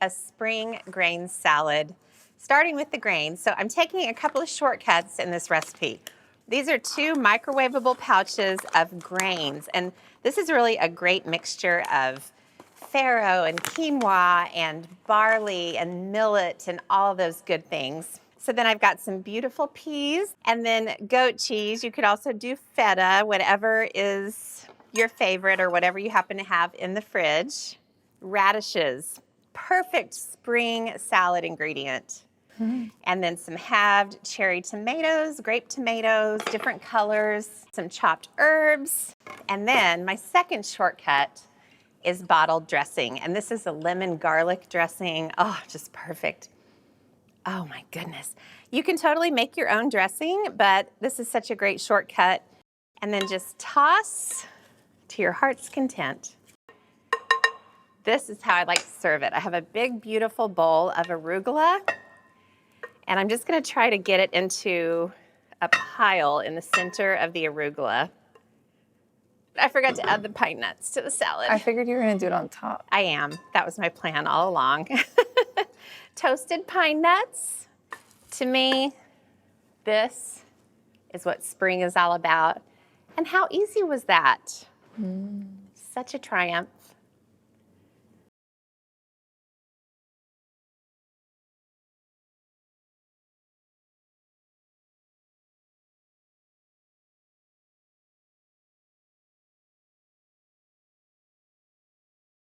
a spring grain salad, starting with the grains. So I'm taking a couple of shortcuts in this recipe. These are 2 microwavable pouches of grains, and this is really a great mixture of farro and quinoa and barley and millet and all of those good things. So then I've got some beautiful peas and then goat cheese. You could also do feta, whatever is your favorite or whatever you happen to have in the fridge. Radishes, perfect spring salad ingredient. And then some halved cherry tomatoes, grape tomatoes, different colors, some chopped herbs. And then my second shortcut is bottled dressing. And this is a lemon garlic dressing. Oh, just perfect. Oh my goodness. You can totally make your own dressing, but this is such a great shortcut. And then just toss to your heart's content. This is how I like to serve it. I have a big, beautiful bowl of arugula. And I'm just going to try to get it into a pile in the center of the arugula. I forgot to add the pine nuts to the salad. I figured you were going to do it on top. I am. That was my plan all along. Toasted pine nuts. To me, this is what spring is all about. And how easy was that? Such a triumph.